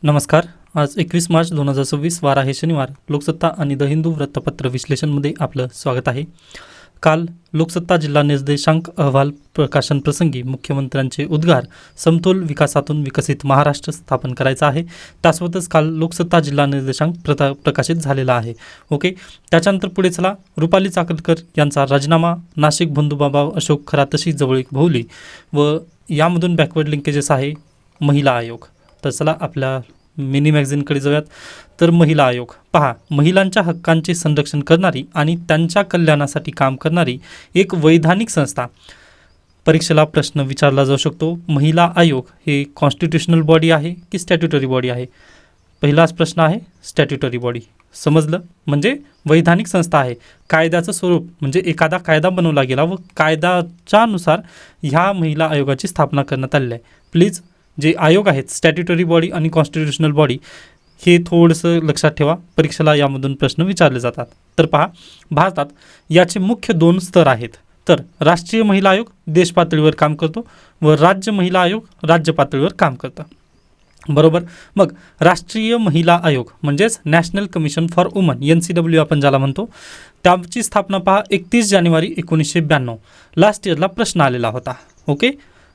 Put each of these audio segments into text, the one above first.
नमस्कार. आज 21 मार्च 2026 वार आहे शनिवार. लोकसत्ता आणि द हिंदू वृत्तपत्र विश्लेषणमध्ये आपलं स्वागत आहे. काल लोकसत्ता जिल्हा निर्देशांक अहवाल प्रकाशन प्रसंगी मुख्यमंत्र्यांचे उद्गार समतोल विकासातून विकसित महाराष्ट्र स्थापन करायचा आहे. त्यासोबतच काल लोकसत्ता जिल्हा निर्देशांक प्रकाशित झालेला आहे. ओके, त्याच्यानंतर पुढे चला. रुपाली चाकणकर यांचा राजीनामा, नाशिक बंधुबाबा अशोक खरातशी जवळीक भोवली व यामधून बॅकवर्ड लिंकेजेस आहे महिला आयोग. तर चला आपल्या मिनी मॅगझिनकडे जाऊयात. तर महिला आयोग पहा, महिलांच्या हक्कांचे संरक्षण करणारी आणि त्यांच्या कल्याणासाठी काम करणारी एक वैधानिक संस्था. परीक्षेला प्रश्न विचारला जाऊ शकतो, महिला आयोग हे कॉन्स्टिट्युशनल बॉडी आहे की स्टॅट्युटरी बॉडी आहे? पहिलाच प्रश्न आहे स्टॅट्युटरी बॉडी. समजलं, म्हणजे वैधानिक संस्था आहे. कायद्याचं स्वरूप म्हणजे एखादा कायदा बनवला गेला व कायद्याच्यानुसार ह्या महिला आयोगाची स्थापना करण्यात आलेली आहे. प्लीज जे आयोग आहेत स्टॅट्युटरी बॉडी आणि कॉन्स्टिट्युशनल बॉडी हे थोडंसं लक्षात ठेवा, परीक्षेला यामधून प्रश्न विचारले जातात. तर पहा, भारतात याचे मुख्य 2 स्तर आहेत. तर राष्ट्रीय महिला आयोग देश पातळीवर काम करतो व राज्य महिला आयोग राज्य पातळीवर काम करतं. बरोबर. मग राष्ट्रीय महिला आयोग म्हणजेच national commission for woman NCW आपण ज्याला म्हणतो, त्याची स्थापना पहा 31 जानेवारी 1992 लास्ट इयरला प्रश्न आलेला होता. ओके,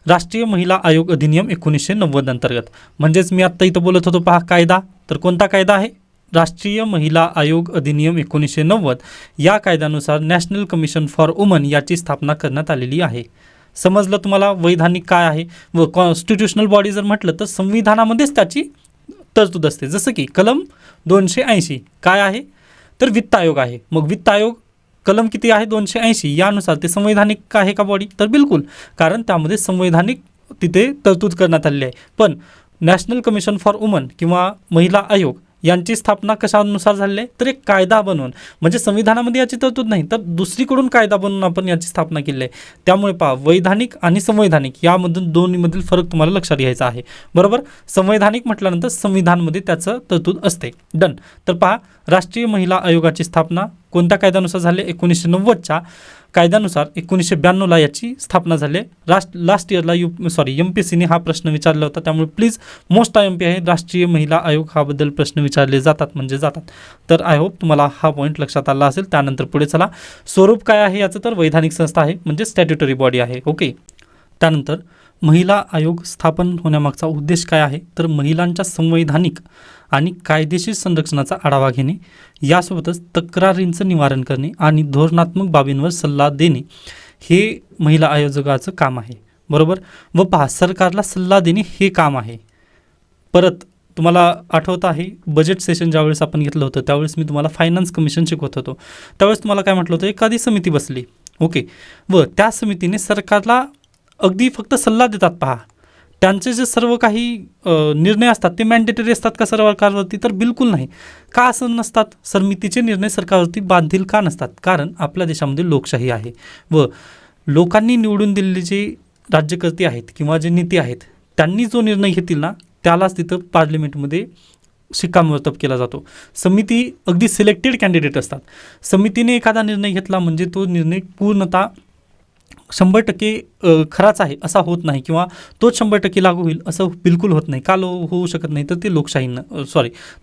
राष्ट्रीय महिला आयोग अधिनियम 1990 अंतर्गत. म्हणजेच मी आत्ता इथं बोलत होतो पहा कायदा, तर कोणता कायदा आहे? राष्ट्रीय महिला आयोग अधिनियम 1990. या कायद्यानुसार नॅशनल कमिशन फॉर वुमन याची स्थापना करण्यात आलेली आहे. समजलं तुम्हाला वैधानिक काय आहे? व कॉन्स्टिट्युशनल बॉडी जर म्हटलं तर संविधानामध्येच त्याची तरतूद असते. जसं की कलम 280 काय आहे? तर वित्त आयोग आहे. मग वित्त आयोग कलम किती आहे? 280. यानुसार ते संवैधानिक आहे का बॉडी? तर बिलकुल, कारण त्यामध्ये संवैधानिक तिथे तरतूद करण्यात आलेली आहे. पण नॅशनल कमिशन फॉर वुमन किंवा महिला आयोग यांची स्थापना कशानुसार झालेली आहे? तर एक कायदा बनवून, म्हणजे संविधानामध्ये याची तरतूद नाही तर दुसरीकडून कायदा बनवून आपण याची स्थापना केली आहे. त्यामुळे पहा, वैधानिक आणि संवैधानिक यामधून दोन्हीमधील फरक तुम्हाला लक्षात घ्यायचा आहे. बरोबर. संवैधानिक म्हटल्यानंतर संविधानमध्ये त्याचं तरतूद असते. डन. तर पहा, राष्ट्रीय महिला आयोगाची स्थापना कोणत्या कायद्यानुसार झाले? 1990च्या कायद्यानुसार 1992ला याची स्थापना झाली. लास्ट इयरला MPSCने हा प्रश्न विचारला होता. त्यामुळे प्लीज मोस्ट IMP आहे राष्ट्रीय महिला आयोग हाबद्दल प्रश्न विचारले जातात म्हणजे जातात. तर आय होप तुम्हाला हा पॉईंट लक्षात आला असेल. त्यानंतर पुढे चला. स्वरूप काय आहे याचं? तर वैधानिक संस्था आहे म्हणजे स्टॅट्युटरी बॉडी आहे. ओके, त्यानंतर महिला आयोग स्थापन होण्यामागचा उद्देश काय आहे? तर महिलांच्या संवैधानिक आणि कायदेशीर संरक्षणाचा आढावा घेणे, यासोबतच तक्रारींचं निवारण करणे आणि धोरणात्मक बाबींवर सल्ला देणे हे महिला आयोगाचं काम आहे. बरोबर. व पहा, सरकारला सल्ला देणे हे काम आहे. परत तुम्हाला आठवतं आहे बजेट सेशन ज्यावेळेस आपण घेतलं होतं त्यावेळेस मी तुम्हाला फायनान्स कमिशन शिकवत होतो. त्यावेळेस तुम्हाला काय म्हटलं होतं? एखादी समिती बसली. ओके, व त्या समितीने सरकारला अगदी फक्त सल्ला देतात. पहा, त्यांचे जे सर्व काही निर्णय असतात ते मॅन्डेटरी असतात का सरकारवरती? तर बिलकुल नाही. का असं नसतात? समितीचे निर्णय सरकारवरती बांधील का नसतात? कारण आपल्या देशामध्ये लोकशाही आहे व लोकांनी निवडून दिलेले जे राज्यकर्ते आहेत किंवा जे नेते आहेत त्यांनी जो निर्णय घेतील ना त्यालाच तिथं पार्लमेंटमध्ये शिक्कामोर्तब केला जातो. समिती अगदी सिलेक्टेड कॅन्डिडेट असतात. समितीने एखादा निर्णय घेतला म्हणजे तो निर्णय पूर्णतः 100% खराच आहे असा होत नाही किंवा तोच 100% लागू होईल असं बिलकुल होत नाही. का होऊ शकत नाही? तर ते लोकशाही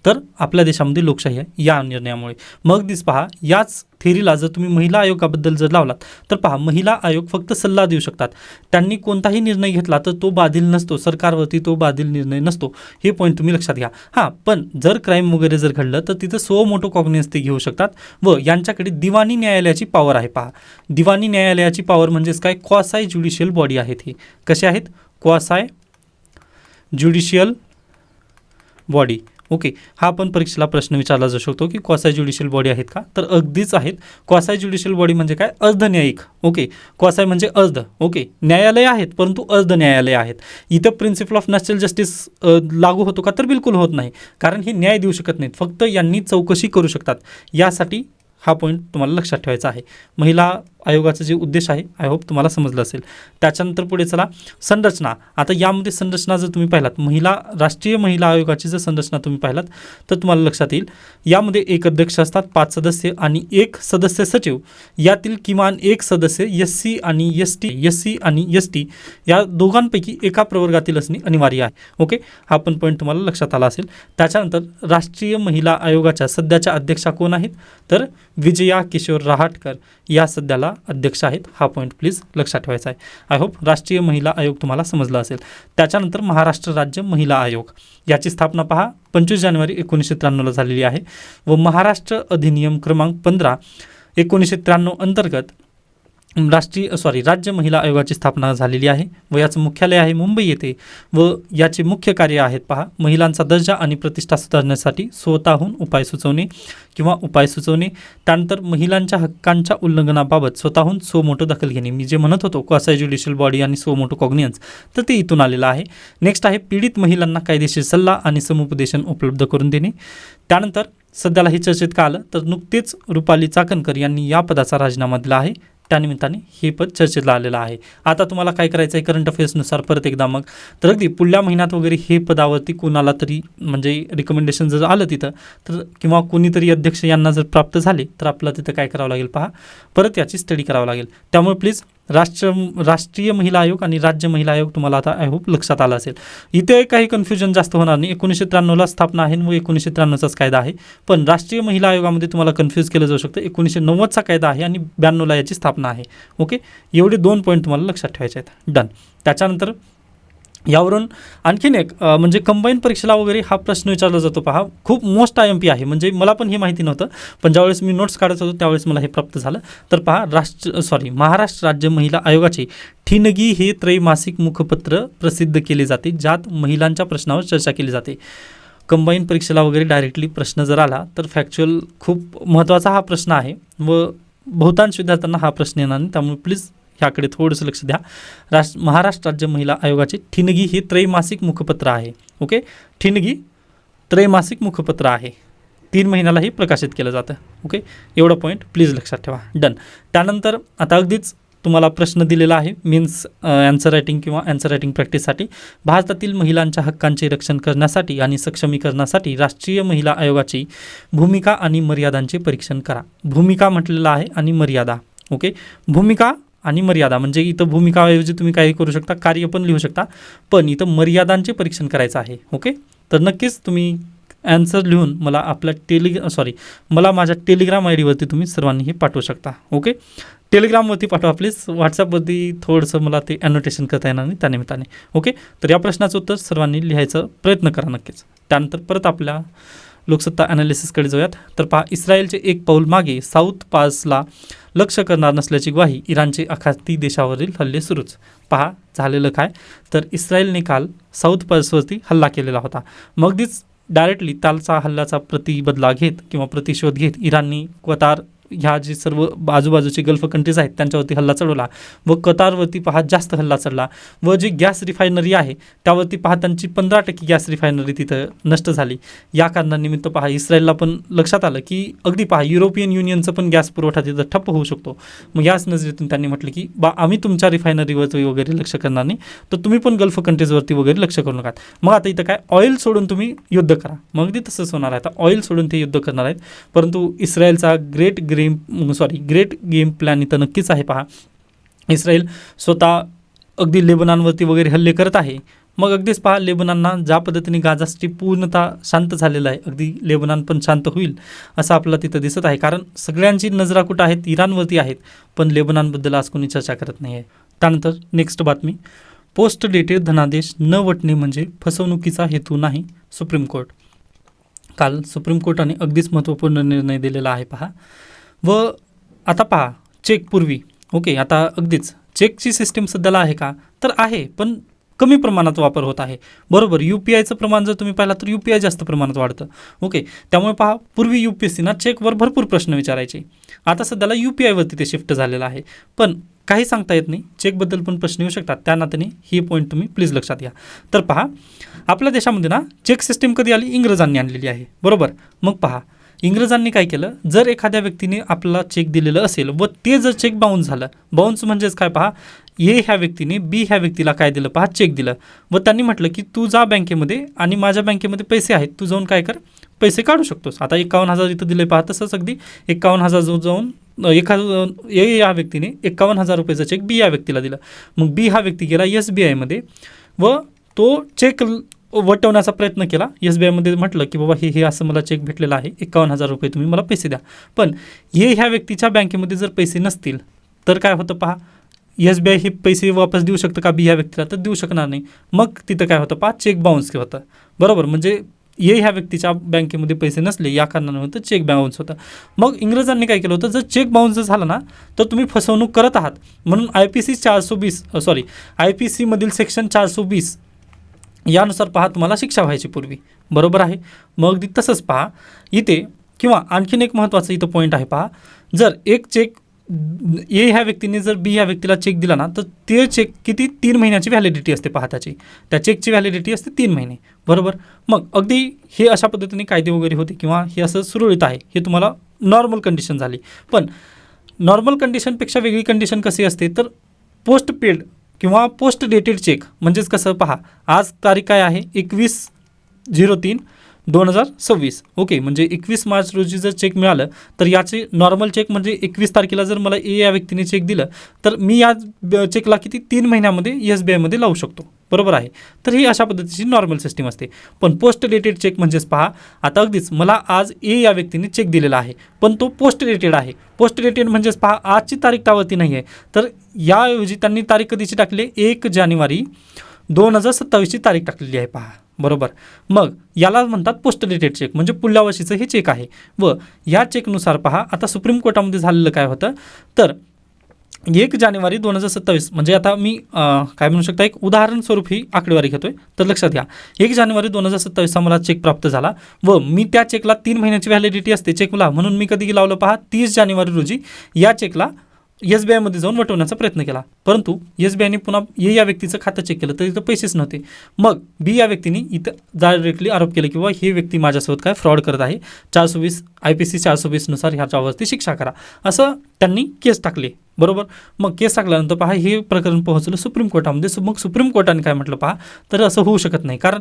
तर आपल्या देशामध्ये लोकशाही आहे या निर्णयामुळे. मग दिस पहा, याच थेरीला जर तुम्ही महिला आयोगाबद्दल जर लावलात तर पहा, महिला आयोग फक्त सल्ला देऊ शकतात. त्यांनी कोणताही निर्णय घेतला तर तो बाधिल नसतो, सरकारवरती तो बाधिल निर्णय नसतो. हे पॉईंट तुम्ही लक्षात घ्या. हां, पण जर क्राईम वगैरे जर घडलं तर तिथं सो मोटो कॉग्निझन्स ते घेऊ शकतात व यांच्याकडे दिवाणी न्यायालयाची पॉवर आहे. पहा, दिवाणी न्यायालयाची पॉवर म्हणजेच काय? क्वासाय ज्युडिशियल बॉडी आहेत. ही कसे आहेत? क्वासाय ज्युडिशियल बॉडी. ओके, हा पण परीक्षेला प्रश्न विचारला जाऊ शकतो की क्वासाय ज्युडिशियल बॉडी आहेत का? तर अगदीच आहेत. क्वासाय ज्युडिशियल बॉडी म्हणजे काय? अर्धन्यायिक. ओके, क्वासाय म्हणजे अर्ध. ओके, न्यायालय आहेत परंतु अर्ध न्यायालय आहेत. इथं प्रिन्सिपल ऑफ नॅचरल जस्टिस लागू होतो का? तर बिलकुल होत नाही, कारण हे न्याय देऊ शकत नाहीत. फक्त यांनी चौकशी करू शकतात. यासाठी हा पॉईंट तुम्हाला लक्षात ठेवायचा आहे. महिला आयोगाचा जे उद्देश आहे आय होप तुम्हाला समजलं असेल. त्याच्यानंतर पुढे चला संरचना. आता यामध्ये संरचना जर तुम्ही पाहिलात, राष्ट्रीय महिला आयोगाची जर संरचना तुम्ही पाहिलात तर तुम्हाला लक्षात येईल यामध्ये एक अध्यक्ष असतात, 5 सदस्य आणि एक सदस्य सचिव. यातील किमान एक सदस्य SC आणि ST या दोघांपैकी एका प्रवर्गातील असणे अनिवार्य आहे. ओके, हा पण पॉईंट तुम्हाला लक्षात आला असेल. त्याच्यानंतर राष्ट्रीय महिला आयोगाच्या सध्याच्या अध्यक्षा कोण आहेत तर विजया किशोर रहाटकर या सध्याला अध्यक्ष आहेत. हा पॉईंट प्लीज लक्षात ठेवायचा आहे. आय होप राष्ट्रीय महिला आयोग तुम्हाला समजला असेल. त्याच्यानंतर महाराष्ट्र राज्य महिला आयोग याची स्थापना पहा 25 जानेवारी 1993 झालेली आहे व महाराष्ट्र अधिनियम क्रमांक 15 1993 अंतर्गत राज्य महिला आयोगाची स्थापना झालेली आहे व याचं मुख्यालय आहे मुंबई येथे व याचे मुख्य कार्य आहेत पहा महिलांचा दर्जा आणि प्रतिष्ठा सुधारण्यासाठी स्वतःहून उपाय सुचवणे. त्यानंतर महिलांच्या हक्कांच्या उल्लंघनाबाबत स्वतःहून सो मोटो दखल घेणे. मी जे म्हणत होतो क्वासी ज्युडिशियल बॉडी आणि सो मोटो कॉग्नियन्स तर ते इथून आलेलं आहे. नेक्स्ट आहे पीडित महिलांना कायदेशीर सल्ला आणि समुपदेशन उपलब्ध करून देणे. त्यानंतर सध्याला हे चर्चेत का आलं तर नुकतेच रुपाली चाकणकर यांनी या पदाचा राजीनामा दिला आहे. त्यानिमित्ताने हे पद चर्चेला आलेलं आहे. आता तुम्हाला काय करायचं आहे करंट अफेअर्सनुसार परत एकदा मग तर अगदी पुढल्या महिन्यात वगैरे हे पदावरती कोणाला तरी म्हणजे रिकमेंडेशन जर आलं तिथं तर किंवा कोणीतरी अध्यक्ष यांना जर प्राप्त झाले तर आपल्याला तिथं काय करावं लागेल पहा परत याची स्टडी करावं लागेल. त्यामुळे प्लीज राष्ट्रीय महिला आयोग आणि राज्य महिला आयोग तुम्हाला आता आय होप लक्षात आला असेल. इथे काही कन्फ्युजन जास्त होणार नाही. 1993ला स्थापना आहे व 1993चाच कायदा आहे. पण राष्ट्रीय महिला आयोगामध्ये तुम्हाला कन्फ्यूज केलं जाऊ शकतं. 1990चा कायदा आहे आणि 92ला याची स्थापना आहे. ओके, एवढे 2 पॉईंट तुम्हाला लक्षात ठेवायचे आहेत. डन. त्याच्यानंतर यावरून आणखीन एक म्हणजे कंबाईन परीक्षेला वगैरे हा प्रश्न विचारला जातो पहा. खूप मोस्ट IMP आहे. म्हणजे मला पण हे माहिती नव्हतं पण ज्यावेळेस मी नोट्स काढत होतो त्यावेळेस मला हे प्राप्त झालं. तर पहा महाराष्ट्र राज्य महिला आयोगाचे ठिणगी हे त्रैमासिक मुखपत्र प्रसिद्ध केले जाते ज्यात महिलांच्या प्रश्नावर चर्चा केली जाते. कंबाईन परीक्षेला वगैरे डायरेक्टली प्रश्न जर आला तर फॅक्च्युअल खूप महत्त्वाचा हा प्रश्न आहे व बहुतांश विद्यार्थ्यांना हा प्रश्न येणार नाही. त्यामुळे प्लीज ह्याकडे थोडंसं लक्ष द्या. महाराष्ट्र राज्य महिला आयोगाचे ठिणगी हे त्रैमासिक मुखपत्र आहे. ओके, ठिणगी त्रैमासिक मुखपत्र आहे. 3 महिन्यालाही प्रकाशित केलं जातं. ओके, एवढा पॉईंट प्लीज लक्षात ठेवा. डन. त्यानंतर आता अगदीच तुम्हाला प्रश्न दिलेला आहे मीन्स ॲन्सर रायटिंग प्रॅक्टिससाठी. भारतातील महिलांच्या हक्कांचे रक्षण करण्यासाठी आणि सक्षमीकरणासाठी राष्ट्रीय महिला आयोगाची भूमिका आणि मर्यादांचे परीक्षण करा. भूमिका म्हटलेलं आहे आणि मर्यादा. ओके, भूमिका आणि मर्यादा म्हणजे इथं भूमिकाऐवजी तुम्ही काही करू शकता, कार्य पण लिहू शकता, पण इथं मर्यादांचे परीक्षण करायचं आहे. ओके, तर नक्कीच तुम्ही ॲन्सर लिहून मला माझ्या टेलिग्राम ID वरती तुम्ही सर्वांनी हे पाठवू शकता. ओके, टेलिग्रामवरती पाठवा प्लीज. व्हॉट्सअपवरती थोडंसं मला ते ॲनोटेशन करता येणार नाही त्यानिमित्ताने. ओके, तर या प्रश्नाचं उत्तर सर्वांनी लिहायचा प्रयत्न करा नक्कीच. त्यानंतर परत आपल्या लोकसत्ता ॲनालिसिसकडे जाऊयात. तर पहा इस्रायलचे एक पाऊल मागे साऊथ पासला लक्ष करणार नसल्याची ग्वाही. इराणचे आखाती देशावरील हल्ले सुरूच. पहा झालेलं काय तर इस्रायलने काल साऊथ पासवरती हल्ला केलेला होता. मग अगदीच डायरेक्टली त्याचा हल्ल्याचा प्रतिशोध घेत इराणनी कतार ह्या जे सर्व आजूबाजूचे गल्फ कंट्रीज आहेत त्यांच्यावरती हल्ला चढवला व कतारवरती पहा जास्त हल्ला चढला व जी गॅस रिफायनरी आहे त्यावरती पहा त्यांची 15% गॅस रिफायनरी तिथं नष्ट झाली. या कारणानिमित्त पहा इस्रायलला पण लक्षात आलं की अगदी पहा युरोपियन युनियनचं पण गॅस पुरवठा तिथं ठप्प होऊ शकतो. मग याच नजरेतून त्यांनी म्हटलं की आम्ही तुमच्या रिफायनरीवरती वगैरे लक्ष करणार नाही तर तुम्ही पण गल्फ कंट्रीजवरती वगैरे लक्ष करू नका. मग आता इथं काय ऑइल सोडून तुम्ही युद्ध करा. मग अगदी तसंच होणार आहे. आता ऑइल सोडून ते युद्ध करणार आहेत. परंतु इस्रायलचा ग्रेट गेम प्लॅन इथं नक्कीच आहे. पहा इस्रायल स्वतः अगदी लेबनानवरती वगैरे हल्ले करत आहे. मग अगदीच पहा लेबनानना ज्या पद्धतीने गाझा स्ट्रीप पूर्णतः शांत झालेलं आहे अगदी लेबनान पण शांत होईल असं आपल्याला तिथं दिसत आहे. कारण सगळ्यांची नजरा कुठं आहेत इराणवरती आहेत पण लेबनानबद्दल आज कोणी चर्चा करत नाही आहे. त्यानंतर नेक्स्ट बातमी पोस्ट डेटेड धनादेश न वटणे म्हणजे फसवणुकीचा हेतू नाही. Supreme court. काल सुप्रीम कोर्टाने अगदीच महत्त्वपूर्ण निर्णय दिलेला आहे. पहा व आता पहा चेकपूर्वी ओके आता अगदीच चेकची सिस्टीम सध्याला आहे का तर आहे पण कमी प्रमाणात वापर होत आहे. बरोबर UPIचं प्रमाण जर तुम्ही पाहिला तर UPI जास्त प्रमाणात वाढतं. ओके त्यामुळे पहा पूर्वी UPSC ना चेकवर भरपूर प्रश्न विचारायचे. आता सध्याला UPIवरती ते शिफ्ट झालेलं आहे. पण काही सांगता येत नाही चेकबद्दल पण प्रश्न येऊ शकतात. त्या नात्याने ही पॉईंट तुम्ही प्लीज लक्षात घ्या. तर पहा आपल्या देशामध्ये ना चेक सिस्टीम कधी आली इंग्रजांनी आणलेली आहे. बरोबर. मग पहा इंग्रजांनी काय केलं, जर एखाद्या व्यक्तीने आपला चेक दिलेलं असेल व ते जर चेक बाउन्स झालं, बाउन्स म्हणजेच काय पहा, ए ह्या व्यक्तीने बी ह्या व्यक्तीला काय दिलं पहा, चेक दिलं व त्यांनी म्हटलं की तू जा बँकेमध्ये आणि माझ्या बँकेमध्ये पैसे आहेत, तू जाऊन काय कर, पैसे काढू शकतोस. आता 51,000 इथं दिले पहा, तसंच अगदी 51,000 जाऊन ए या व्यक्तीने 51,000 रुपयाचा चेक बी या व्यक्तीला दिला. मग बी हा व्यक्ती गेला SBIमध्ये व तो चेक वटवण्याचा प्रयत्न केला. SBIमध्ये म्हटलं की बाबा हे असं मला चेक भेटलेला आहे, 51,000 रुपये तुम्ही मला पैसे द्या. पण ह्या व्यक्तीच्या बँकेमध्ये जर पैसे नसतील तर काय होतं पहा, SBI हे पैसे वापस देऊ शकतं का बी ह्या व्यक्तीला, तर देऊ शकणार नाही. मग तिथं काय होतं पहा, चेक बाउन्स होतं. बरोबर, म्हणजे ह्या व्यक्तीच्या बँकेमध्ये पैसे नसले या कारणानं होतं चेक बाउन्स होतं. मग इंग्रजांनी काय केलं होतं, जर चेक बाउन्स झाला ना तर तुम्ही फसवणूक करत आहात म्हणून IPC मधील सेक्शन 420 यानुसार पहा तुम्हाला शिक्षा व्हायची पूर्वी. बरोबर आहे. मग तसंच पहा इथे, किंवा आणखीन एक महत्त्वाचं इथं पॉईंट आहे पहा, जर एक चेक ह्या व्यक्तीने जर बी ह्या व्यक्तीला चेक दिला ना तर ते चेक किती 3 महिन्याची व्हॅलिडिटी असते पहा, त्या चेकची व्हॅलिडिटी असते 3 महिने. बरोबर. मग अगदी हे अशा पद्धतीने कायदे वगैरे होते किंवा हे असं सुरळीत आहे, हे तुम्हाला नॉर्मल कंडिशन झाली. पण नॉर्मल कंडिशनपेक्षा वेगळी कंडिशन कशी असते, तर पोस्ट पेड किंवा पोस्ट डेटेड चेक. म्हणजेच कसं पहा, आज तारीख काय आहे 21/03/2026. ओके, म्हणजे 21 मार्च रोजी जर चेक मिळालं तर याचे नॉर्मल चेक म्हणजे 21 तारखेला जर मला ए या व्यक्तीने चेक दिलं तर मी या चेकला किती 3 महिन्यामध्ये SBIमध्ये लावू शकतो. बरोबर आहे. तर ही अशा पद्धतीची नॉर्मल सिस्टीम असते. पण पोस्ट डेटेड चेक म्हणजेच पहा, आता अगदीच मला आज ए या व्यक्तीने चेक दिलेला आहे पण तो पोस्ट डेटेड आहे. पोस्ट डेटेड म्हणजेच पहा आजची तारीख त्यावरती नाही आहे, तर याऐवजी त्यांनी तारीख कधीची टाकली, 1 जानेवारी 2027ची तारीख टाकलेली आहे पहा. बरोबर. मग याला म्हणतात पोस्ट डेटेड चेक, म्हणजे पुढल्या वर्षीचं हे चेक आहे. व या चेकनुसार पहा आता सुप्रीम कोर्टामध्ये झालेलं काय होतं, तर 1 जानेवारी 2027 म्हणजे आता मी काय म्हणू शकता, एक उदाहरण स्वरूप ही आकडेवारी घेतोय, तर लक्षात घ्या 1 जानेवारी 2027चा मला चेक प्राप्त झाला व मी त्या चेकला 3 महिन्याची व्हॅलिडिटी असते चेकला, म्हणून मी कधी लावलं पहा 30 जानेवारी रोजी या चेकला SBIमध्ये जाऊन वटवण्याचा प्रयत्न केला. परंतु SBIने पुन्हा या व्यक्तीचं खातं चेक केलं तर इथं पैसेच नव्हते. मग बी या व्यक्तीने इथं डायरेक्टली आरोप केला की बाबा हे व्यक्ती माझ्यासोबत काय फ्रॉड करत आहे, 420 IPC 420नुसार ह्याच्यावरती शिक्षा करा, असं त्यांनी केस टाकले. बरोबर. मग केस टाकल्यानंतर पहा हे प्रकरण पोहोचलं सुप्रीम कोर्टामध्ये. मग सुप्रीम कोर्टाने काय म्हटलं पहा, तर असं होऊ शकत नाही, कारण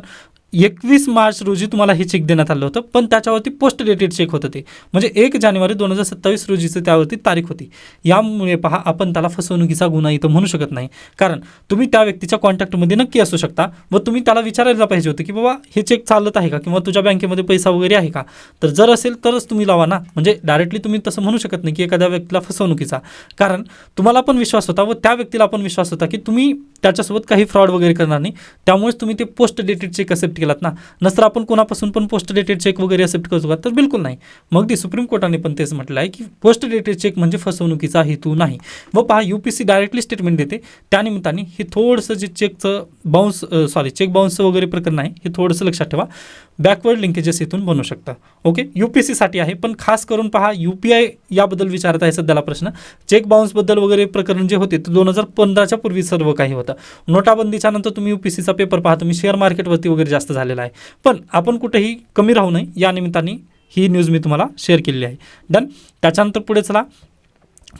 21 मार्च रोजी तुम्हाला हे चेक देण्यात आलं होतं पण त्याच्यावरती पोस्ट डेटेड चेक होतं, ते म्हणजे 1 जानेवारी 2027 रोजीचं त्यावरती तारीख होती. यामुळे पहा आपण त्याला फसवणुकीचा गुन्हा इथं म्हणू शकत नाही, कारण तुम्ही त्या व्यक्तीच्या कॉन्टॅक्टमध्ये नक्की असू शकता व तुम्ही त्याला विचारायला पाहिजे होतं की बाबा हे चेक चालत आहे का किंवा तुझ्या बँकेमध्ये पैसा वगैरे आहे का, तर जर असेल तरच तुम्ही लावा ना. म्हणजे डायरेक्टली तुम्ही तसं म्हणू शकत नाही की एखाद्या व्यक्तीला फसवणुकीचा, कारण तुम्हाला पण विश्वास होता व त्या व्यक्तीला पण विश्वास होता की तुम्ही त्याच्यासोबत काही फ्रॉड वगैरे करणार नाही, त्यामुळेच तुम्ही ते पोस्ट डेटेड चेक असेप्ट केलात ना. नसतर आपण कोणापासून पण पोस्ट डेटेड चेक वगैरे असेप्ट करतो का, तर बिलकुल नाही. मग ती सुप्रीम कोर्टाने पण तेच म्हटलं आहे की पोस्ट डेटेड चेक म्हणजे फसवणुकीचा हेतू नाही. व पहा UPC डायरेक्टली स्टेटमेंट देते, त्यानिमित्ताने हे थोडंसं जे चेक बाउन्सचं वगैरे प्रकरण आहे हे थोडंसं लक्षात ठेवा. बॅकवर्ड लिंकेजेस इथून बनू शकतं. ओके, UPCसाठी आहे, पण खास करून पहा UPI याबद्दल विचारत आहे सध्याला प्रश्न. चेक बाउन्सबद्दल वगैरे प्रकरण जे होते ते 2015च्या पूर्वी सर्व काही होतं. नोटाबंदीच्या नंतर तुम्ही UPCचा पेपर पाहा, तुम्ही शेअर मार्केटवरती वगैरे जास्त झालेला आहे. पण आपण कुठेही कमी राहू नये या निमित्ताने ही न्यूज मी तुम्हाला शेअर केलेली आहे. डन. त्याच्यानंतर पुढे चला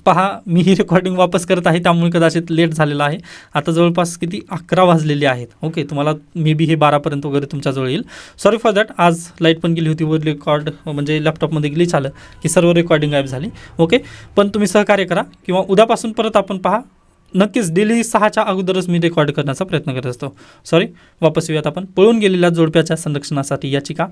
पहा, मी ही रेकॉर्डिंग वापस करत आहे त्यामुळे कदाचित लेट झालेला आहे. आता जवळपास किती 11 वाजलेले आहेत. ओके, तुम्हाला मे बी हे 12पर्यंत वगैरे तुमच्याजवळ येईल. Sorry for that. आज लाईट पण गेली होती व रेकॉर्ड म्हणजे लॅपटॉपमध्ये ग्लिच आलं की सर्व रेकॉर्डिंग गायब झाली. ओके, पण तुम्ही सहकार्य करा किंवा उद्यापासून परत आपण पहा नक्कीच डेली 6च्या अगोदरच मी रेकॉर्ड करण्याचा प्रयत्न करत असतो. सॉरी, वापस येऊयात आपण. पळून गेलेल्या जोडप्याच्या संरक्षणासाठी याचिका,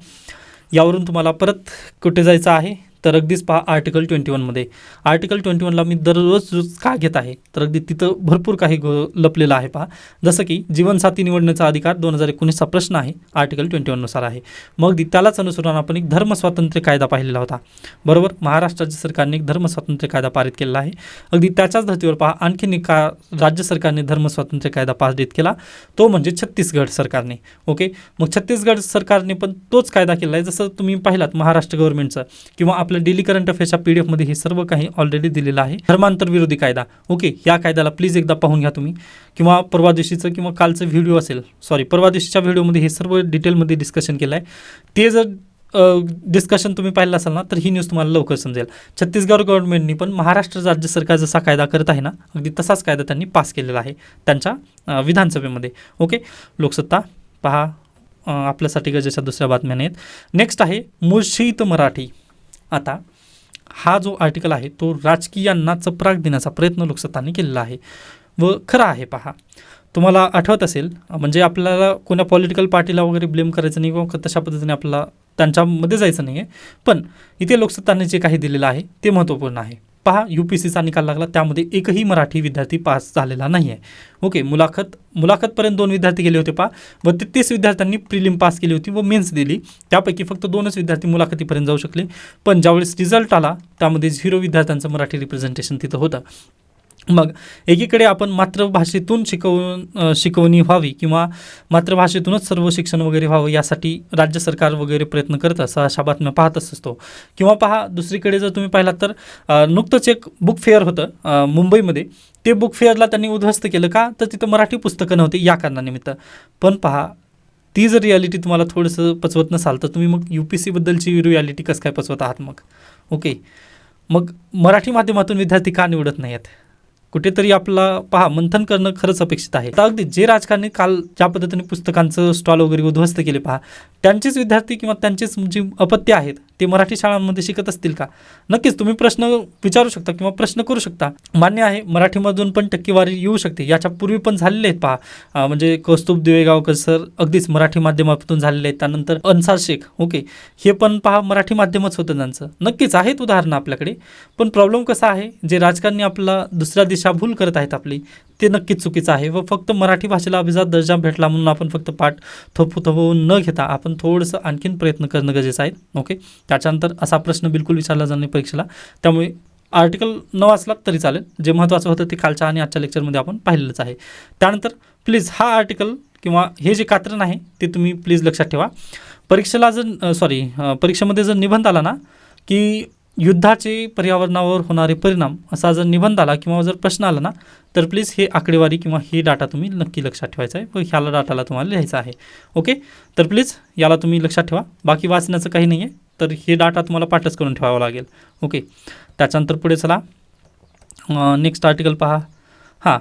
यावरून तुम्हाला परत कुठे जायचं आहे, तर अगदीच पहा आर्टिकल 21मध्ये. आर्टिकल 21ला मी दररोज का घेत आहे, तर अगदी तिथं भरपूर काही लपलेलं आहे पहा. जसं की जीवनसाथी निवडण्याचा अधिकार 2019चा प्रश्न आहे, आर्टिकल 21नुसार आहे. मग त्यालाच अनुसरून आपण एक धर्मस्वातंत्र्य कायदा पाहिलेला होता. बरोबर. महाराष्ट्राच्या सरकारने एक धर्मस्वातंत्र्य कायदा पारित केलेला आहे. अगदी त्याच्याच धर्तीवर पहा आणखीन एक राज्य सरकारने धर्मस्वातंत्र्य कायदा पारित केला, तो म्हणजे छत्तीसगड सरकारने. ओके, मग छत्तीसगड सरकारने पण तोच कायदा केला आहे, जसं तुम्ही पाहिलात महाराष्ट्र गव्हर्नमेंटचं किंवा आपल्या डेली करंट अफेअर्सच्या PDF हे सर्व काही ऑलरेडी दिलेलं आहे. धर्मांतर विरोधी कायदा. ओके, या कायद्याला प्लीज एकदा पाहून घ्या तुम्ही, किंवा परवा दिवशीचं किंवा कालचं व्हिडिओ असेल, परवा दिवशीच्या व्हिडिओमध्ये हे सर्व डिटेलमध्ये डिस्कशन केलं आहे. ते जर डिस्कशन तुम्ही पाहिलं असाल ना, तर ही न्यूज तुम्हाला लवकर समजेल. छत्तीसगड गव्हर्नमेंटनी पण महाराष्ट्र राज्य सरकार जसा कायदा करत आहे ना, अगदी तसाच कायदा त्यांनी पास केलेला आहे त्यांच्या विधानसभेमध्ये. ओके, लोकसत्ता पहा. आपल्यासाठी गरजेच्या दुसऱ्या बातम्या आहेत. नेक्स्ट आहे मुर्शिद मराठी. आता हा जो आर्टिकल आहे तो राजकीयांना चपराक देण्याचा प्रयत्न लोकसत्ताने केलेला आहे व खरा आहे. पहा, तुम्हाला आठवत असेल, म्हणजे आपल्याला कोणा पॉलिटिकल पार्टीला वगैरे ब्लेम करायचं नाही किंवा तशा पद्धतीने आपल्याला त्यांच्यामध्ये जायचं नाही आहे. पण इथे लोकसत्ताने जे काही दिलेलं आहे ते महत्त्वपूर्ण आहे. पहा, UPSCचा निकाल लागला, त्यामध्ये एकही मराठी विद्यार्थी पास झालेला नाही आहे. ओके, मुलाखतपर्यंत 2 विद्यार्थी गेले होते पहा, व 33 विद्यार्थ्यांनी प्रिलिम पास केली होती व मेन्स दिली. त्यापैकी फक्त 2च विद्यार्थी मुलाखतीपर्यंत जाऊ शकले. पण ज्यावेळेस रिझल्ट आला त्यामध्ये 0 विद्यार्थ्यांचं मराठी रिप्रेझेंटेशन तिथं होतं. मग एकीकडे आपण मातृभाषेतून शिकवणी व्हावी किंवा मातृभाषेतूनच सर्व शिक्षण वगैरे व्हावं यासाठी राज्य सरकार वगैरे प्रयत्न करत असं अशा बातम्या पाहतच असतो. किंवा पहा, दुसरीकडे जर तुम्ही पाहिलात तर नुकतंच एक बुक फेअर होतं मुंबईमध्ये. ते बुक फेअरला त्यांनी उद्ध्वस्त केलं का, तर तिथं मराठी पुस्तकं नव्हती या कारणानिमित्त. पण पहा, ती जर रियालिटी तुम्हाला थोडंसं पचवत नसाल तर तुम्ही मग UPSC बद्दलची रियालिटी कसं काय पचवत आहात मग. ओके, मग मराठी माध्यमातून विद्यार्थी का निवडत नाही आहेत, कुठेतरी आपला पहा मंथन करणं खरंच अपेक्षित आहे. तर अगदी जे राजकारणी काल ज्या पद्धतीने पुस्तकांचं स्टॉल वगैरे उद्ध्वस्त केले पहा, त्यांचेच विद्यार्थी किंवा त्यांचेच जे अपत्य आहेत ते मराठी शाळांमध्ये शिकत असतील का. नक्कीच तुम्ही प्रश्न विचारू शकता किंवा प्रश्न करू शकता. मान्य आहे, मराठीमधून पण टक्केवारी येऊ शकते, याच्या पूर्वी पण झालेले आहेत पहा. म्हणजे कौस्तुभ दिवेगावकर सर अगदीच मराठी माध्यमातून झालेले आहेत. त्यानंतर अन्सार शेख, ओके, हे पण पहा मराठी माध्यमच होतं त्यांचं. नक्कीच आहेत उदाहरणं आपल्याकडे. पण प्रॉब्लेम कसा आहे, जे राजकारणी आपला दुसऱ्या दिशाभूल करत आहेत आपली, ते नक्कीच चुकीचं आहे. व फक्त मराठी भाषेला अभिजात दर्जा भेटला म्हणून आपण फक्त पाठ थोपवून न घेता आपण थोडंसं आणखीन प्रयत्न करणं गरजेचं आहे. ओके, त्याच्यानंतर असा प्रश्न बिलकुल विचारला जाणार नाही परीक्षेला, त्यामुळे आर्टिकल न वाचलात तरी चालेल. जे महत्त्वाचं होतं ते कालच्या आणि आजच्या लेक्चरमध्ये आपण पाहिलेलंच आहे. त्यानंतर प्लीज हा आर्टिकल किंवा हे जे कात्रण आहे ते तुम्ही प्लीज लक्षात ठेवा. परीक्षेमध्ये जर निबंध आला ना, की युद्धाचे पर्यावरणावर होणारे परिणाम असा जर निबंध आला किंवा जर प्रश्न आला ना, तर प्लीज हे आकडेवारी किंवा हे डाटा तुम्ही नक्की लक्षात ठेवायचा आहे व ह्याला डाटाला तुम्हाला लिहायचा आहे. ओके, तर प्लीज याला तुम्ही लक्षात ठेवा. बाकी वाचण्याचं काही नाही आहे, तर हे डाटा तुम्हाला पाठच करून ठेवावा लागेल. ओके, त्याच्यानंतर पुढे चला. नेक्स्ट आर्टिकल पहा. हां,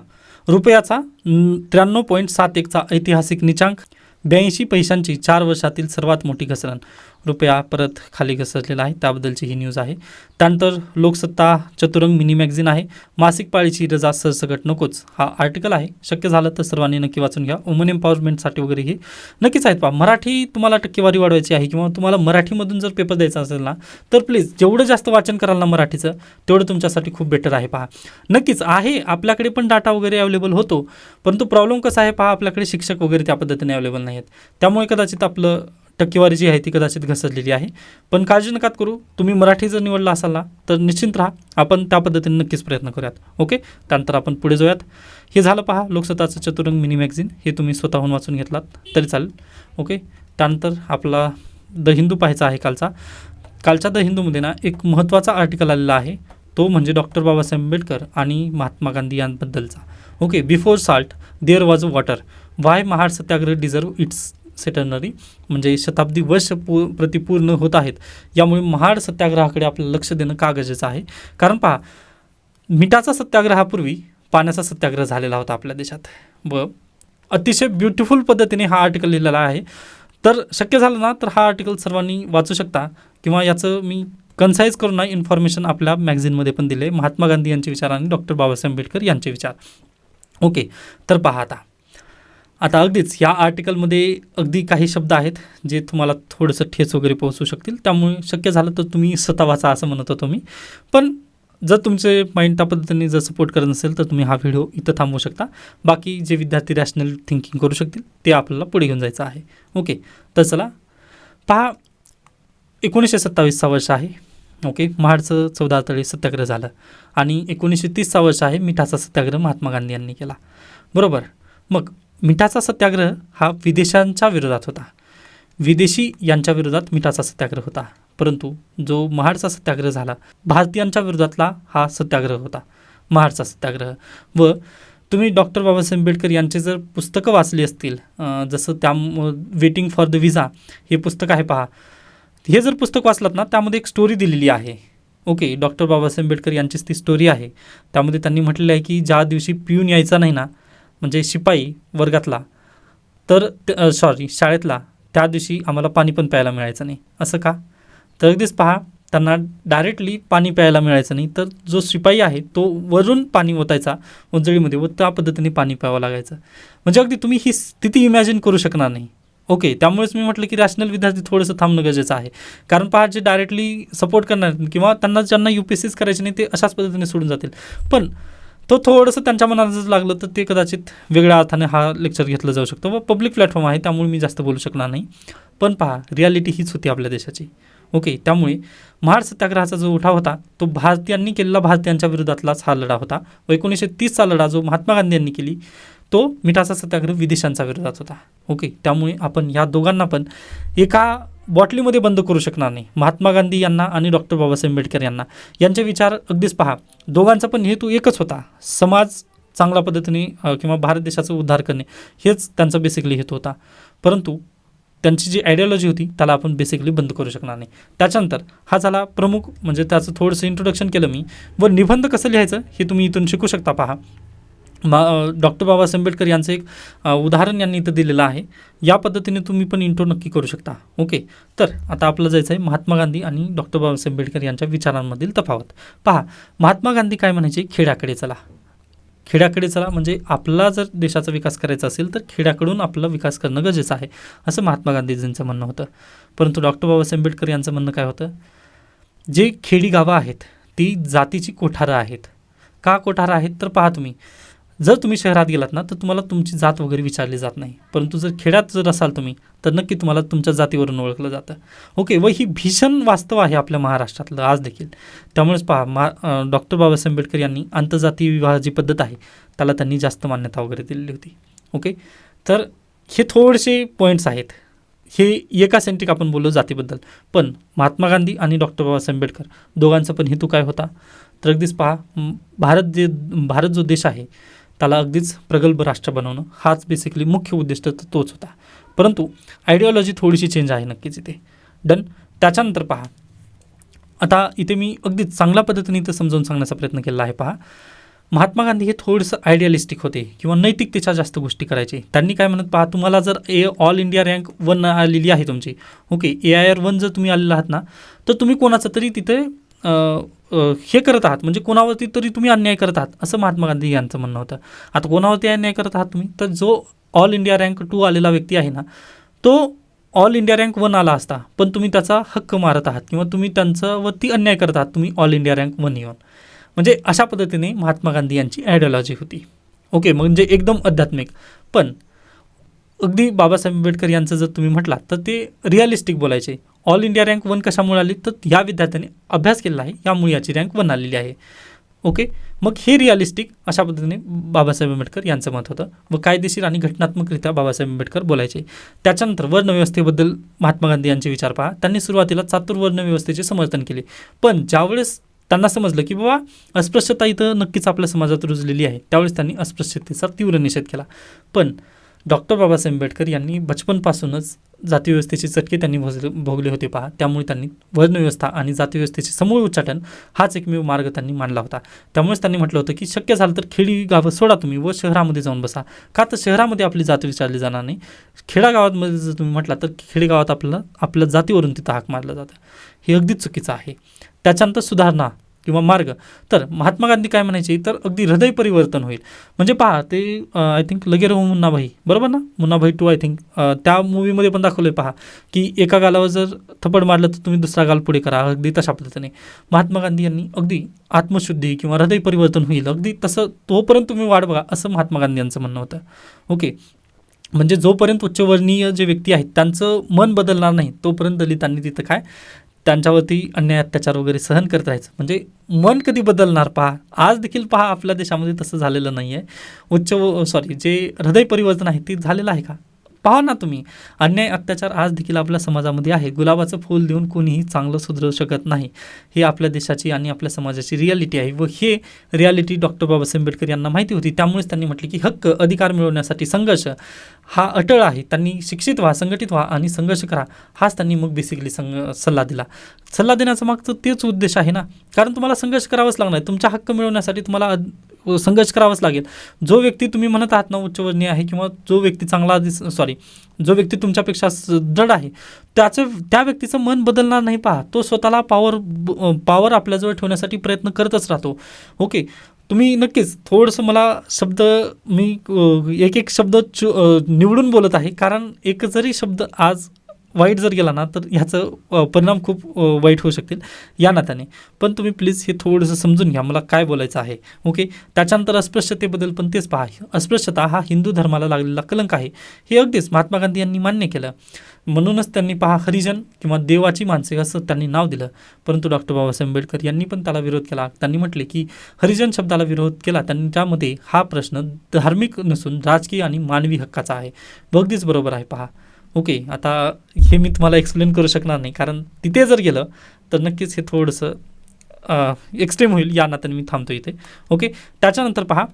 रुपयाचा 93.71चा ऐतिहासिक निचांक, 82 पैशांची 4 वर्षातील सर्वात मोठी घसरण. रुपया परत खाली घसरलेला आहे, त्याबद्दलची ही न्यूज आहे. त्यानंतर लोकसत्ता चतुरंग मिनी मॅगझिन आहे. मासिक पाळीची रजा सरसकट नकोच, हा आर्टिकल आहे. शक्य झालं तर सर्वांनी नक्की वाचून घ्या. वुमन एम्पॉवरमेंटसाठी वगैरे हे नक्कीच आहेत पहा. मराठी तुम्हाला टक्केवारी वाढवायची आहे किंवा तुम्हाला मराठीमधून जर पेपर द्यायचा असेल ना, तर प्लीज जेवढं जास्त वाचन कराल ना मराठीचं, तेवढं तुमच्यासाठी खूप बेटर आहे. पहा, नक्कीच आहे आपल्याकडे पण डाटा वगैरे अवेलेबल होतो, परंतु प्रॉब्लेम कसा आहे पहा, आपल्याकडे शिक्षक वगैरे त्या पद्धतीने अवेलेबल नाही आहेत. त्यामुळे कदाचित आपलं टक्केवारी जी आहे ती कदाचित घसरलेली आहे. पण काळजी नका करू, तुम्ही मराठी जर निवडला असाल ना, तर निश्चिंत राहा, आपण त्या पद्धतीने नक्कीच प्रयत्न करूयात. ओके, त्यानंतर आपण पुढे जाऊयात. हे झालं पहा लोकसत्ताचं चतुरंग मिनी मॅगझिन, हे तुम्ही स्वतःहून वाचून घेतलात तरी चालेल. ओके, त्यानंतर आपला द हिंदू पाहायचा आहे कालच्या द हिंदूमध्ये ना एक महत्त्वाचा आर्टिकल आलेला आहे, तो म्हणजे डॉक्टर बाबासाहेब आंबेडकर आणि महात्मा गांधी यांबद्दलचा. Okay, before salt there was water, why Mahad Satyagraha deserve its centenary, म्हणजे शताब्दी वर्ष प्रतिपूर्ण होत आहेत, यामुळे महाड सत्याग्रहाकडे आपलं लक्ष देणं का गरजेचं आहे. कारण पहा, मिठाचा सत्याग्रहापूर्वी पाण्याचा सत्याग्रह झालेला होता आपल्या देशात व अतिशय ब्युटिफुल पद्धतीने हा आर्टिकल लिहिलेला आहे. तर शक्य झालं ना तर हा आर्टिकल सर्वांनी वाचू शकता किंवा याचं मी कन्साईज करून ना इन्फॉर्मेशन आपल्या मॅगझिनमध्ये पण दिले, महात्मा गांधी यांचे विचार आणि डॉक्टर बाबासाहेब आंबेडकर यांचे विचार. ओके, तर पहा आता अगदीच या आर्टिकलमध्ये अगदी काही शब्द आहेत जे तुम्हाला थोडंसं ठेच वगैरे पोहोचू शकतील, त्यामुळे शक्य झालं तर तुम्ही स्वतः वाचा असं म्हणत होतो मी. पण जर तुमचे माइंड त्या पद्धतीने जर सपोर्ट करत नसेल तर तुम्ही हा व्हिडिओ इथं थांबवू शकता. बाकी जे विद्यार्थी रॅशनल थिंकिंग करू शकतील ते आपल्याला पुढे घेऊन जायचं आहे. ओके, तर चला पहा, 1927 वर्ष आहे. ओके, महाडचं 14 तळी सत्याग्रह झालं आणि 1930 वर्ष आहे मिठाचा सत्याग्रह महात्मा गांधी यांनी केला. बरोबर, मग मिठाचा सत्याग्रह हा विदेशांच्या विरोधात होता, विदेशी यांच्या विरोधात मिठाचा सत्याग्रह होता. परंतु जो महाडचा सत्याग्रह झाला, भारतीयांच्या विरोधातला हा सत्याग्रह होता, महाडचा सत्याग्रह. व तुम्ही डॉक्टर बाबासाहेब आंबेडकर यांचे जर पुस्तकं वाचली असतील, जसं त्या वेटिंग फॉर द विजा हे पुस्तक आहे पहा, हे जर पुस्तक वाचलात ना, त्यामध्ये एक स्टोरी दिलेली आहे. ओके, डॉक्टर बाबासाहेब आंबेडकर यांचीच ती स्टोरी आहे. त्यामध्ये त्यांनी म्हटलेलं आहे की ज्या दिवशी पिऊन यायचा नाही ना, म्हणजे शिपाई वर्गातला, तर शाळेतला, त्या दिवशी आम्हाला पाणी पण प्यायला मिळायचं नाही. असं का? तर अगदीच पहा, त्यांना डायरेक्टली पाणी प्यायला मिळायचं नाही, तर जो शिपाई आहे तो वरून पाणी ओतायचा उंजळीमध्ये व त्या पद्धतीने पाणी प्यावं लागायचं. म्हणजे अगदी तुम्ही ही स्थिती इमॅजिन करू शकणार नाही. ओके, त्यामुळेच मी म्हटलं की रॅशनल विद्यार्थी थोडंसं थांबणं गरजेचं आहे. कारण पहा, जे डायरेक्टली सपोर्ट करणार किंवा त्यांना ज्यांना UPSCच करायचे नाही ते अशाच पद्धतीने सोडून जातील. पण तो थोडंसं त्यांच्या मनात जर लागलं तर ते कदाचित वेगळ्या अर्थाने हा लेक्चर घेतलं जाऊ शकतं व पब्लिक प्लॅटफॉर्म आहे, त्यामुळे मी जास्त बोलू शकणार नाही. पण पहा, रियालिटी हीच होती आपल्या देशाची. ओके, त्यामुळे महाड सत्याग्रहाचा जो उठाव होता तो भारतीयांनी केलेला भारतीयांच्या विरोधातलाच हा लढा होता. व 1930चा लढा जो महात्मा गांधी यांनी केली तो मिठाचा सत्याग्रह विदेशांच्या विरोधात होता. ओके, त्यामुळे आपण या दोघांना पण एका बॉटलीमध्ये बंद करू शकणार नाही. महात्मा गांधी यांना आणि डॉक्टर बाबासाहेब आंबेडकर यांना, यांचे विचार अगदीच पहा, दोघांचा पण हेतू एकच होता, समाज चांगल्या पद्धतीने किंवा भारत देशाचा उद्धार करणे, हेच त्यांचा बेसिकली हेतू होता. परंतु त्यांची जी आयडियोलॉजी होती त्याला आपण बेसिकली बंद करू शकणार नाही. त्याच्यानंतर हा झाला प्रमुख, म्हणजे त्याचं थोडंसं इंट्रोडक्शन केलं मी. व निबंध कसं लिहायचं हे तुम्ही इथून शिकू शकता. पहा, डॉक्टर बाबासाहेब आंबेडकर यांचं एक उदाहरण यांनी इथं दिलेलं आहे. या पद्धतीने तुम्ही पण इंट्रो नक्की करू शकता. ओके, तर आता आपलं जायचं आहे महात्मा गांधी आणि डॉक्टर बाबासाहेब आंबेडकर यांच्या विचारांमधील तफावत. पहा, महात्मा गांधी काय म्हणायचे? खेड्याकडे चला. खेड्याकडे चला म्हणजे आपला जर देशाचा विकास करायचा असेल तर खेड्याकडून आपला विकास करणं गरजेचं आहे, असं महात्मा गांधीजींचं म्हणणं होतं. परंतु डॉक्टर बाबासाहेब आंबेडकर यांचं म्हणणं काय होतं? जे खेडी गावं आहेत ती जातीची कोठारं आहेत. का कोठारं आहेत? तर पहा, तुम्ही जर तुम्ही शहरात गेलात ना तर तुम्हाला तुमची जात वगैरे विचारली जात नाही, परंतु जर खेड्यात जर असाल तुम्ही तर नक्की तुम्हाला तुमच्या जातीवरून ओळखलं जातं. ओके, व ही भीषण वास्तव आहे आपल्या महाराष्ट्रातलं आज देखील. त्यामुळेच पहा, डॉक्टर बाबासाहेब आंबेडकर यांनी आंतरजातीय विवाह जी पद्धत आहे त्याला त्यांनी जास्त मान्यता वगैरे दिलेली होती. ओके, तर हे थोडेसे पॉईंट्स आहेत. हे एका सेंट्रिक आपण बोललो जातीबद्दल. पण महात्मा गांधी आणि डॉक्टर बाबासाहेब आंबेडकर दोघांचा पण हेतू काय होता? तर अगदीच पहा, भारत जो देश आहे त्याला अगदीच प्रगल्भ राष्ट्र बनवणं, हाच बेसिकली मुख्य उद्दिष्ट तर तोच होता. परंतु आयडियोलॉजी थोडीशी चेंज आहे नक्कीच इथे. डन. त्याच्यानंतर पहा, आता इथे मी अगदीच चांगल्या पद्धतीने इथं समजावून सांगण्याचा प्रयत्न केला आहे. पहा, महात्मा गांधी हे थोडंसं आयडियालिस्टिक होते किंवा नैतिकतेच्या जास्त गोष्टी करायचे. त्यांनी काय म्हणत, पहा, तुम्हाला जर ऑल इंडिया रँक 1 आलेली आहे तुमची, ओके, AIR 1 जर तुम्ही आलेला आहात ना, तर तुम्ही कोणाचं तरी तिथे हे करत आहात, म्हणजे कोणावरती तरी तुम्ही अन्याय करत आहात, असं महात्मा गांधी यांचं म्हणणं होतं. आता कोणावरती अन्याय करत आहात तुम्ही? तर जो ऑल इंडिया रँक 2 आलेला व्यक्ती आहे ना, तो ऑल इंडिया रँक 1 आला असता, पण तुम्ही त्याचा हक्क मारत आहात किंवा तुम्ही त्यांच्यावरती अन्याय करत आहात, तुम्ही ऑल इंडिया रँक 1 येऊन. म्हणजे अशा पद्धतीने महात्मा गांधी यांची आयडियोलॉजी होती. ओके, म्हणजे एकदम आध्यात्मिक. पण अगदी बाबासाहेब आंबेडकर यांचं जर तुम्ही म्हटलात तर ते रिअलिस्टिक बोलायचे. ऑल इंडिया रँक 1 कशामुळे आली? तर ह्या विद्यार्थ्यांनी अभ्यास केलेला आहे, यामुळे याची रँक 1 आलेली आहे. ओके, मग हे रिअलिस्टिक अशा पद्धतीने बाबासाहेब आंबेडकर यांचं मत होतं व कायदेशीर आणि घटनात्मकरित्या बाबासाहेब आंबेडकर बोलायचे. त्याच्यानंतर वर्णव्यवस्थेबद्दल महात्मा गांधी यांचे विचार पहा. त्यांनी सुरुवातीला चातुर्वर्ण व्यवस्थेचे समर्थन केले, पण ज्यावेळेस त्यांना समजलं की बाबा अस्पृश्यता इथं नक्कीच आपल्या समाजात रुजलेली आहे, त्यावेळेस त्यांनी अस्पृश्यतेचा तीव्र निषेध केला. पण डॉक्टर बाबासाहेब आंबेडकर यांनी बचपनपासूनच जातीव्यवस्थेचे चटके त्यांनी भोगले होते. पहा, त्यामुळे त्यांनी वर्णव्यवस्था आणि जातीव्यवस्थेचे समूळ उच्चाटन हाच एकमेव मार्ग त्यांनी मांडला होता. त्यामुळेच त्यांनी म्हटलं होतं की शक्य झालं तर खेडी गावं सोडा तुम्ही व शहरामध्ये जाऊन बसा. का? तर शहरामध्ये आपली जाती विचारली जाणार नाही. खेडागावामध्ये जर तुम्ही म्हटला तर खेडेगावात आपल्या जातीवरून तिथं हाक मारलं जातं, हे अगदीच चुकीचं आहे. त्याच्यानंतर सुधारणा किंवा मार्ग, तर महात्मा गांधी काय म्हणायचे? तर अगदी हृदय परिवर्तन होईल. म्हणजे पहा, ते आय थिंक लगे रहो मुन्नाभाई, बरोबर ना, मुन्नाभाई 2 आय थिंक, त्या मूवीमध्ये पण दाखवलं आहे. पहा की एका गालावर जर थप्पड मारलं तर तुम्ही दुसरा गाल पुढे करा, अगदी तशा पद्धतीने महात्मा गांधी यांनी अगदी आत्मशुद्धी किंवा हृदय परिवर्तन होईल, अगदी तसं तोपर्यंत तुम्ही वाट बघा, असं महात्मा गांधी यांचं म्हणणं होतं. ओके, म्हणजे जोपर्यंत उच्चवर्णीय जे व्यक्ती आहेत त्यांचं मन बदलणार नाही तोपर्यंत दलितांनी तिथं काय त्यांच्यावरती अन्याय अत्याचार वगैरे सहन करत राहायचं. म्हणजे मन कधी बदलणार? पहा, आज देखील पहा आपल्या देशामध्ये तसं झालेलं नाही आहे. जे हृदय परिवर्तन आहे ते झालेलं आहे का? पहा ना तुम्ही, अन्याय अत्याचार आज देखील आपल्या समाजामध्ये आहे. गुलाबाचं फूल देऊन कोणीही चांगलं सुधरू शकत नाही. ही आपल्या देशाची आणि आपल्या समाजाची रियालिटी आहे व हे रियालिटी डॉक्टर बाबासाहेब आंबेडकर यांना माहिती होती. त्यामुळेच त्यांनी म्हटले की हक्क अधिकार मिळवण्यासाठी संघर्ष हा अटळ आहे. त्यांनी शिक्षित व्हा, संघटित व्हा आणि संघर्ष करा, हाच त्यांनी मग बेसिकली सल्ला दिला. सल्ला देण्याचा मागचं तेच उद्देश आहे ना, कारण तुम्हाला संघर्ष करावाच लागणार. तुमचा हक्क मिळवण्यासाठी तुम्हाला संघर्ष करावाच लागेल. जो व्यक्ती तुम्ही म्हणत आहात ना उच्चवर्णीय आहे किंवा जो व्यक्ती चांगला जो व्यक्ती तुमच्यापेक्षा दृढ आहे त्या व्यक्तीचं मन बदलणार नाही. पहा, तो स्वतःला पॉवर आपल्याजवळ ठेवण्यासाठी प्रयत्न करतच राहतो. ओके, तुम्ही नक्कीच थोडंसं मला शब्द मी एक शब्द निवडून बोलत आहे, कारण एक जरी शब्द आज वाईट जर गेला ना तर ह्याचं परिणाम खूप वाईट होऊ शकतील या नात्याने. पण तुम्ही प्लीज हे थोडंसं समजून घ्या मला काय बोलायचं आहे. ओके, त्याच्यानंतर अस्पृश्यतेबद्दल पण तेच पहा. अस्पृश्यता हा हिंदू धर्माला लागलेला कलंक आहे, हे अगदीच महात्मा गांधी यांनी मान्य केलं. म्हणूनच त्यांनी पहा हरिजन किंवा देवाची माणसे असं त्यांनी नाव दिलं. परंतु डॉक्टर बाबासाहेब आंबेडकर यांनी पण त्याला विरोध केला. त्यांनी म्हटले की हरिजन शब्दाला विरोध केला त्यांनी, त्यामध्ये हा प्रश्न धार्मिक नसून राजकीय आणि मानवी हक्काचा आहे. अगदीच बरोबर आहे. पहा, ओके, आता हे मी तुम्हाला एक्सप्लेन करू शकणार नाही, कारण तिथे जर गेलं तर नक्कीच हे थोडंसं एक्स्ट्रीम होईल, या नात्याने मी थांबतो इथे. ओके, त्याच्यानंतर पहा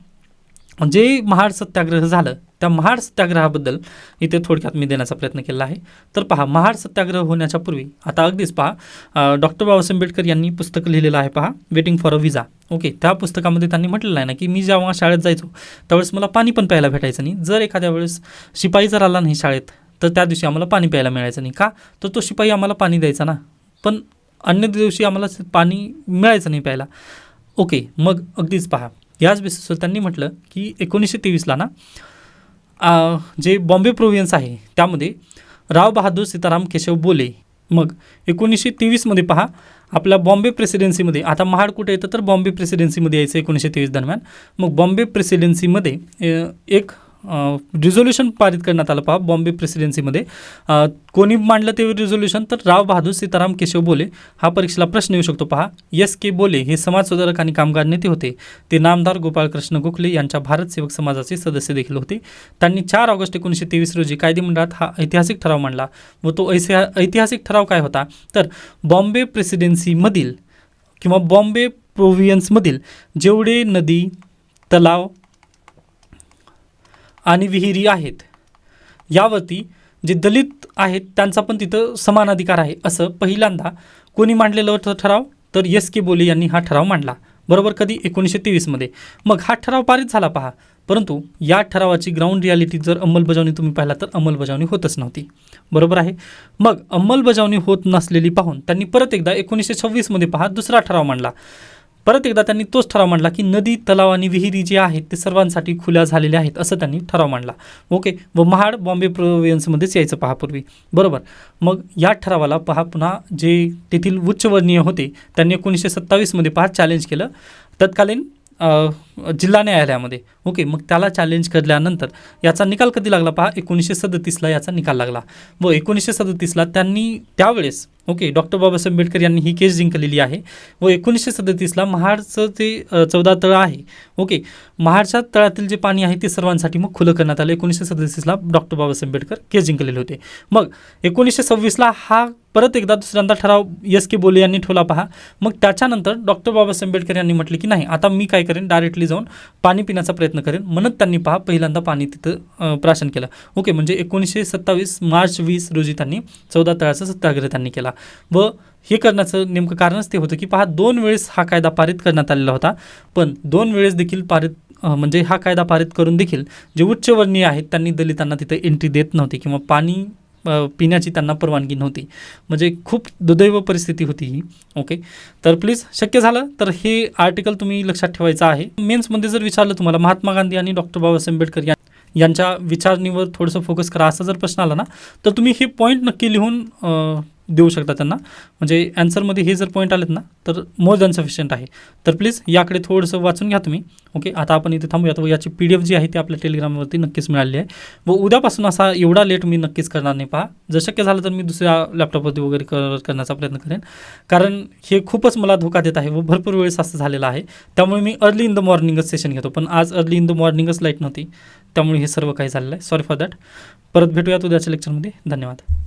जे महाड सत्याग्रह झालं त्या महाड सत्याग्रहाबद्दल इथे थोडक्यात मी देण्याचा प्रयत्न केला आहे. तर पहा, महाड सत्याग्रह होण्याच्या पूर्वी आता अगदीच पहा डॉक्टर बाबासाहेब आंबेडकर यांनी पुस्तक लिहिलेलं आहे. पहा, waiting for a visa. Okay, त्या पुस्तकामध्ये त्यांनी म्हटलेलं आहे ना की मी जेव्हा शाळेत जायचो त्यावेळेस मला पाणी पण प्यायला भेटायचं नाही. जर एखाद्या वेळेस शिपाई जर आला नाही शाळेत तर त्या दिवशी आम्हाला पाणी प्यायला मिळायचं नाही. का? तर तो शिपाई आम्हाला पाणी द्यायचा ना, पण अन्य दिवशी आम्हाला पाणी मिळायचं नाही प्यायला. ओके, मग अगदीच पहा याच बेसिसवर त्यांनी म्हटलं की 1923ला ना जे बॉम्बे प्रोव्हिन्स आहे त्यामध्ये राव बहादूर सीताराम केशव बोले. मग 1923मध्ये पहा आपल्या बॉम्बे प्रेसिडेन्सीमध्ये, आता महाड कुठे येतं तर बॉम्बे प्रेसिडेन्सीमध्ये यायचं 1923 दरम्यान. मग बॉम्बे प्रेसिडेन्सीमध्ये एक रिझोल्युशन पारित करण्यात आलं. पहा, बॉम्बे प्रेसिडेन्सीमध्ये कोणी मांडलं ते रिझोल्युशन तर राव बहादूर सीताराम केशव बोले. हा परीक्षेला प्रश्न येऊ शकतो. पहा, S.K. बोले हे समाजसुधारक आणि कामगार नेते होते. ते नामदार गोपाळकृष्ण गोखले यांच्या भारत सेवक समाजाचे सदस्य देखील होते. त्यांनी 4 ऑगस्ट 1923 रोजी कायदेमंडळात हा ऐतिहासिक ठराव मांडला व तो ऐतिहासिक ठराव काय होता तर बॉम्बे प्रेसिडेन्सीमधील किंवा बॉम्बे प्रोव्हिन्समधील जेवढे नदी, तलाव आणि विहिरी आहेत यावरती जे दलित आहेत त्यांचा पण तिथं समान अधिकार आहे, असं पहिल्यांदा कोणी मांडलेलं होतं ठराव तर S.K. बोले यांनी हा ठराव मांडला. बरोबर, कधी 1923मध्ये. मग हा ठराव पारित झाला. पहा, परंतु या ठरावाची ग्राउंड रियालिटी जर अंमलबजावणी तुम्ही पाहिला तर अंमलबजावणी होतच नव्हती. बरोबर आहे. मग अंमलबजावणी होत नसलेली पाहून त्यांनी परत एकदा 1926मध्ये पहा दुसरा ठराव मांडला. परत एकदा त्यांनी तोच ठराव मांडला की नदी, तलाव आणि विहिरी जे आहेत ते सर्वांसाठी खुल्या झालेल्या आहेत, असं त्यांनी ठराव मांडला. ओके, व महाड बॉम्बे प्रोव्हिन्समध्येच यायचं पहा पूर्वी. बरोबर, मग या ठरावाला पहा पुन्हा जे तेथील उच्चवर्णीय होते त्यांनी 1927मध्ये पहा चॅलेंज केलं तत्कालीन जिल्हा न्यायालयामध्ये. ओके, मग त्याला चॅलेंज केल्यानंतर याचा निकाल कधी लागला पहा 1937ला याचा निकाल लागला. व 1937ला त्यांनी त्यावेळेस ओके डॉक्टर बाबासाहेब आंबेडकर यांनी ही केस जिंकलेली आहे. व 1937ला महाडचं जे 14 तळं आहे, ओके, महाडच्या तळातील जे पाणी आहे ते सर्वांसाठी मग खुलं करण्यात आलं. 1937ला डॉक्टर बाबासाहेब आंबेडकर केस जिंकलेले होते. मग 1926ला हा परत एकदा दुसऱ्यांदा ठराव S.K. बोले यांनी ठेवला. पहा, मग त्याच्यानंतर डॉक्टर बाबासाहेब आंबेडकर यांनी म्हटले की नाही, आता मी काय करेन, डायरेक्टली जाऊन पाणी पिण्याचा प्रयत्न करेन. म्हणत त्यांनी पहा पहिल्यांदा पाणी तिथं प्राशन केलं. ओके, म्हणजे 1927 मार्च 20 रोजी त्यांनी 14 तळाचा सत्याग्रह त्यांनी केला. व हे करण्याचं नेमकं कारणच ते होतं की पहा 2 वेळेस हा कायदा पारित करण्यात आलेला होता, पण 2 वेळेस देखील म्हणजे हा कायदा पारित करून देखील जे उच्चवर्णीय आहेत त्यांनी दलितांना तिथे एंट्री देत नव्हती किंवा पाणी पिण्याची त्यांना परवानगी नव्हती. म्हणजे खूप दुर्दैव परिस्थिती होती ही. ओके, तर प्लीज शक्य झालं तर हे आर्टिकल तुम्ही लक्षात ठेवायचं आहे. मेन्समध्ये जर विचारलं तुम्हाला महात्मा गांधी आणि डॉक्टर बाबासाहेब आंबेडकर यांच्या विचारणीवर थोडंसं फोकस करा असा जर प्रश्न आला ना तर तुम्ही हे पॉईंट नक्की लिहून देऊ शकता त्यांना. म्हणजे ॲन्सरमध्ये हे जर पॉईंट आलेत ना तर मोर दॅन सफिशियंट आहे. तर प्लीज याकडे थोडंसं वाचून घ्या तुम्ही. ओके, आता आपण इथे थांबूयात व याची PDF जी आहे ती आपल्या टेलिग्रामवरती नक्कीच मिळाली आहे. व उद्यापासून असा एवढा लेट मी नक्कीच करणार नाही. पहा, जर शक्य झालं तर मी दुसऱ्या लॅपटॉपवरती वगैरे करण्याचा प्रयत्न करेन, कारण हे खूपच मला धोका देत आहे व भरपूर वेळेस असं झालेलं आहे. त्यामुळे मी अर्ली इन द मॉर्निंगच सेशन घेतो, पण आज अर्ली इन द मॉर्निंगच लाईट नव्हती, त्यामुळे हे सर्व काही झालेलं आहे. Sorry for that. परत भेटूयात उद्याच्या लेक्चरमध्ये. धन्यवाद.